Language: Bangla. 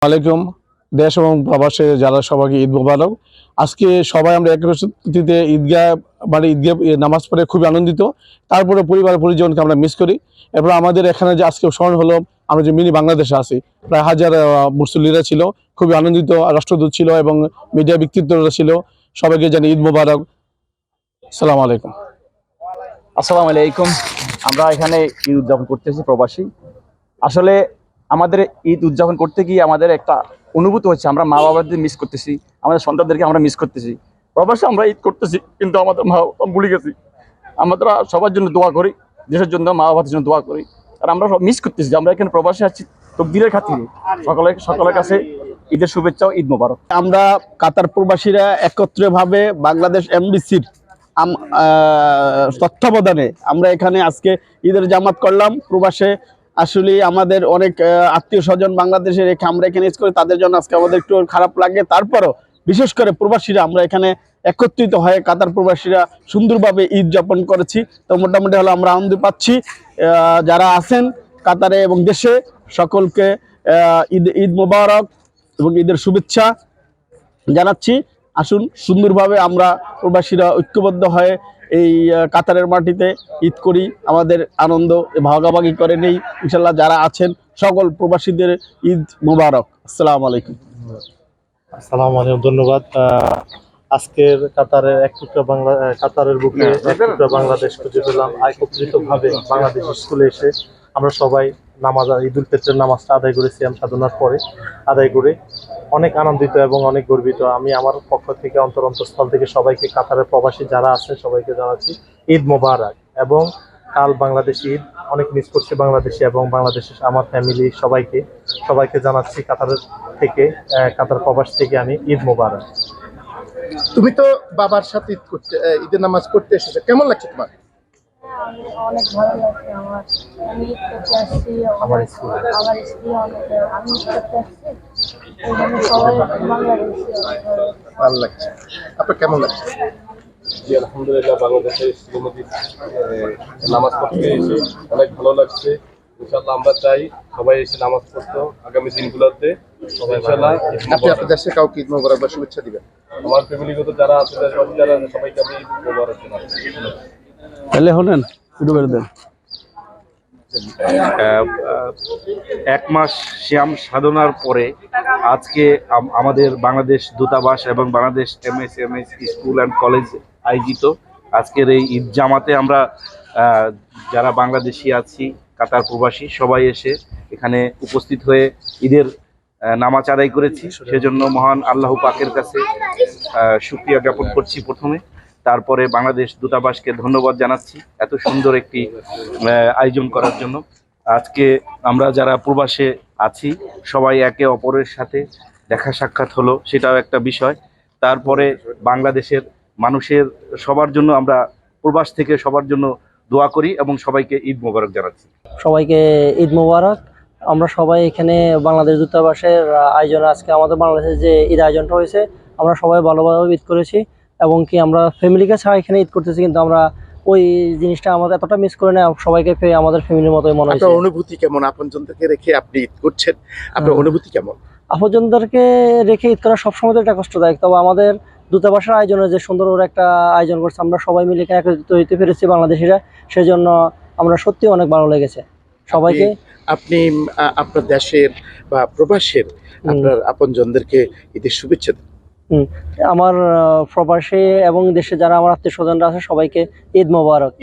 আলাইকুম। দেশ এবং প্রবাসে যারা সবাইকে ঈদ মোবারক। আজকে সবাই আমরা একত্রিত ঈদগাহ ঈদগাহ নামাজ পড়ে খুবই আনন্দিত। তারপরে পরিবার পরিজনকে আমরা মিস করি। এরপর আমাদের এখানে যে আজকে স্মরণ হলো, আমরা যে মিনি বাংলাদেশে আছি, প্রায় হাজার মুসল্লিরা ছিল, খুবই আনন্দিত। রাষ্ট্রদূত ছিল এবং মিডিয়া ব্যক্তিত্বরা ছিল। সবাইকে জানি ঈদ মোবারক। আসসালামু আলাইকুম। আসসালামু আলাইকুম। আমরা এখানে ঈদ উদযাপন করতেছি প্রবাসী। আসলে আমাদের ঈদ উদযাপন করতে গিয়ে আমাদের একটা অনুভূতি হচ্ছে, আমরা মা বাবাদের মিস করতেছি, আমাদের সন্তানদেরকে আমরা মিস করতেছি। প্রবাসে আমরা ঈদ করতেছি, কিন্তু আমাদের মা বাবা ভুলে গেছি। আমরা সবার জন্য দোয়া করি, দেশের জন্য, মা বাবার জন্য দোয়া করি। আর আমরা সব মিস করতেছি যে আমরা এখানে প্রবাসে আছি। তকদিরের খাতিরে সকলের কাছে ঈদের শুভেচ্ছা ও ঈদ মোবারক। আমরা কাতার প্রবাসীরা একত্রিতভাবে বাংলাদেশ এমবিসির তত্ত্বাবধানে আমরা এখানে আজকে ঈদের জামাত করলাম। প্রবাসে আসলে আমাদের অনেক আত্মীয় স্বজন বাংলাদেশে রেখে আমরা এখানে ঈদ করি, তাদের জন্য আজকে আমাদের একটু খারাপ লাগে। তারপরও বিশেষ করে প্রবাসীরা আমরা এখানে একত্রিত হয়ে কাতার প্রবাসীরা সুন্দরভাবে ঈদ যাপন করেছি। তো মোটামুটি হলো আমরা আনন্দ পাচ্ছি। যারা আছেন কাতারে এবং দেশে সকলকে ঈদ মোবারক এবং ঈদের শুভেচ্ছা জানাচ্ছি। আসুন সুন্দরভাবে আমরা প্রবাসীরা ঐক্যবদ্ধ হয়ে এই কাতারের মাটিতে ঈদ করি, আমাদের আনন্দ ভাগাভাগি করে নেই। ইনশাল্লাহ যারা আছেন সকল প্রবাসীদের ঈদ মোবারক। আসসালামু আলাইকুম। আসসালামু আলাইকুম, ধন্যবাদ। আজকের কাতারের কাতারের বুকে এক টুকরা বাংলাদেশ খুঁজে পেলাম। একত্রিতভাবে বাংলাদেশ স্কুলে এসে আমরা সবাই ঈদ উল ফিতরের নামাজটা আদায় করেছি। সাধনার পরে আদায় করে অনেক আনন্দিত এবং অনেক গর্বিত। আমি আমার পক্ষ থেকে অন্তরস্থল থেকে সবাইকে, কাতারের প্রবাসী যারা আছেন সবাইকে জানাচ্ছি ঈদ মোবারক। এবং কাল বাংলাদেশ ঈদ, অনেক মিস করছি বাংলাদেশে এবং বাংলাদেশের আমার ফ্যামিলি সবাইকে জানাচ্ছি কাতারের থেকে, কাতার প্রবাস থেকে আমি ঈদ মোবারক। তুমি তো বাবার সাথে ঈদের নামাজ পড়তে এসেছো, কেমন লাগছে তোমার? অনেক ভালো লাগছে আমার। আমি ঈদ করতে আসছি, আমার স্ত্রী আমি ঈদ করতে আসছি, সবাই বাংলাদেশি। ভালো লাগছে। আপনার কেমন লাগছে? জি আলহামদুলিল্লাহ, বাংলাদেশের নামাজ পড়তে এসে অনেক ভালো লাগছে। ইনশাআল্লাহ আমরা চাই সবাই এসে নামাজ পড়তো আগামী দিনগুলোতে। ইনশাআল্লাহ আপনি আপনার দেশে কাউকে ঈদ মোবারক বা শুভেচ্ছা দিবেন? আমার ফ্যামিলিগত যারা আছে, দেশবাসী যারা আছে, সবাইকে আমি ঈদ মোবারক জানাচ্ছি। তাহলে হলেন শুরু করে দেন। এক মাস শ্যাম সাধনার পরে আজকে আমাদের বাংলাদেশ দূতাবাস এবং Bangladesh MS school and college আয়োজিত আজকের এই ঈদ জামাতে আমরা যারা বাংলাদেশি আছি, কাতার প্রবাসী সবাই এসে এখানে উপস্থিত হয়ে ঈদের নামাজ আদায় করেছি। সেজন্য মহান আল্লাহ পাকের কাছে শুকরিয়া জ্ঞাপন করছি প্রথমে। তারপরে বাংলাদেশ দূতাবাসকে ধন্যবাদ জানাচ্ছি এত সুন্দর একটি আয়োজন করার জন্য। আজকে আমরা যারা প্রবাসে আছি সবাই একে অপরের সাথে দেখা সাক্ষাৎ হলো, সেটাও একটা বিষয়। তারপরে বাংলাদেশের মানুষের সবার জন্য আমরা প্রবাস থেকে সবার জন্য দোয়া করি এবং সবাইকে ঈদ মোবারক জানাচ্ছি। সবাইকে ঈদ মোবারক। আমরা সবাই এখানে বাংলাদেশ দূতাবাসের আয়োজনে আজকে আমাদের বাংলাদেশের যে ঈদ আয়োজনটা হয়েছে, আমরা সবাই ভালোভাবে ঈদ করেছি এবং কি আমরা ফ্যামিলিকে ছাড়া এখানে ঈদ করতেছি, কিন্তু আমরা ওই জিনিসটা আমাদের এতটা মিস করে না, সবাইকে পেয়ে আমাদের ফ্যামিলির মতোই মনে হয়েছে। আপনার অনুভূতি কেমন? আপনজনদেরকে রেখে আপনি ঈদ করছেন, আপনার অনুভূতি কেমন? আপনজনদেরকে রেখে ঈদ করা সবসময় তো একটা কষ্টদায়ক, তবে আমাদের দূতাবাসের আয়োজনে যে সুন্দর একটা আয়োজন করছে, আমরা সবাই মিলে এখানে একত্রিত হইতে পেরেছি বাংলাদেশিরা, সেজন্য আমরা সত্যি অনেক ভালো লেগেছে সবাইকে। আপনি আপনার দেশের বা প্রবাসের আপনার আপনজনদেরকে ঈদের শুভেচ্ছা দেন। আমার প্রবাসী এবং দেশে যারা আমার আত্মীয় স্বজনরা আছে সবাইকে ঈদ মোবারক।